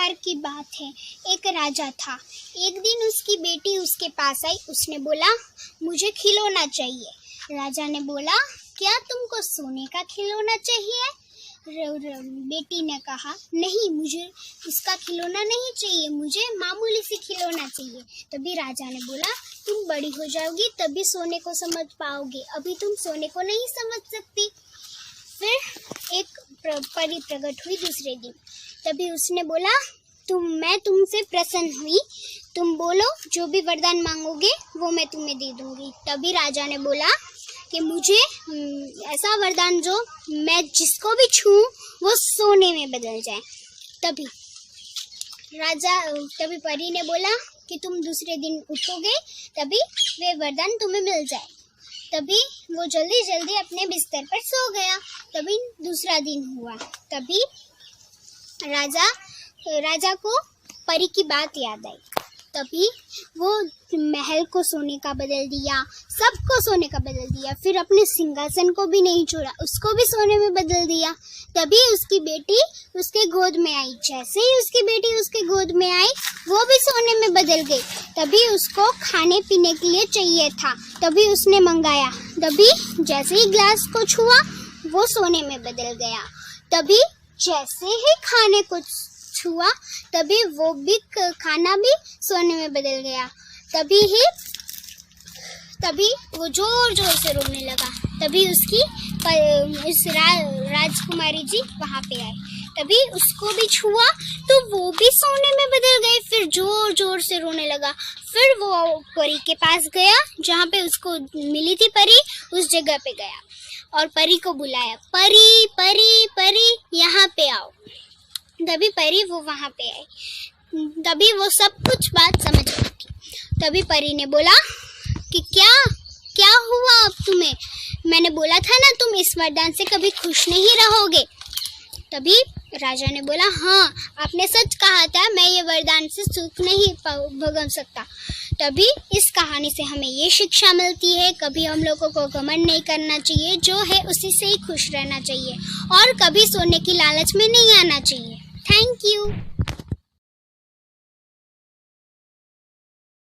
बार की बात है। एक राजा था। एक दिन उसकी बेटी उसके पास आई। उसने बोला, मुझे खिलौना चाहिए। राजा ने बोला, क्या तुमको सोने का खिलौना चाहिए? बेटी ने कहा, नहीं, मुझे उसका खिलौना नहीं चाहिए, मुझे मामूली सी खिलौना चाहिए। तभी राजा ने बोला, तुम बड़ी हो जाओगी तभी सोने को समझ पाओगे, अभी तुम सोने को नहीं समझ सकती। फिर एक परी प्रकट हुई दूसरे दिन। तभी उसने बोला, मैं तुमसे प्रसन्न हुई, तुम बोलो, जो भी वरदान मांगोगे वो मैं तुम्हें दे दूंगी। तभी राजा ने बोला कि मुझे ऐसा वरदान जो मैं जिसको भी छूऊं वो सोने में बदल जाए। तभी परी ने बोला कि तुम दूसरे दिन उठोगे तभी वे वरदान तुम्हें मिल जाए। तभी वो जल्दी जल्दी अपने बिस्तर पर सो गया। तभी दूसरा दिन हुआ। तभी राजा को परी की बात याद आई। तभी वो महल को सोने का बदल दिया, सबको सोने का बदल दिया। फिर अपने सिंहासन को भी नहीं छोड़ा, उसको भी सोने में बदल दिया। तभी उसकी बेटी उसके गोद में आई। जैसे ही उसकी बेटी उसके गोद में आई, वो भी सोने में बदल गई। तभी उसको खाने पीने के लिए चाहिए था। तभी उसने मंगाया। तभी जैसे ही ग्लास को छुआ, वो सोने में बदल गया। तभी जैसे ही खाने को छुआ, तभी वो भी खाना भी सोने में बदल गया। तभी वो जोर जोर से रोने लगा। तभी उस राजकुमारी जी वहाँ पे आए। तभी उसको भी छुआ तो वो भी सोने में बदल गए। फिर जोर जोर से रोने लगा। फिर वो परी के पास गया, जहाँ पे उसको मिली थी परी, उस जगह पे गया और परी को बुलाया, परी परी परी यहाँ पे आओ। तभी परी वो वहाँ पे आई। तभी वो सब कुछ बात समझ गई थी। तभी परी ने बोला कि क्या हुआ अब तुम्हें? मैंने बोला था ना तुम इस वरदान से कभी खुश नहीं रहोगे। तभी राजा ने बोला, हाँ, आपने सच कहा था, मैं ये वरदान से सुख नहीं भोग सकता। तभी इस कहानी से हमें ये शिक्षा मिलती है, कभी हम लोगों को घमंड नहीं करना चाहिए, जो है उसी से ही खुश रहना चाहिए और कभी सोने की लालच में नहीं आना चाहिए। Thank you.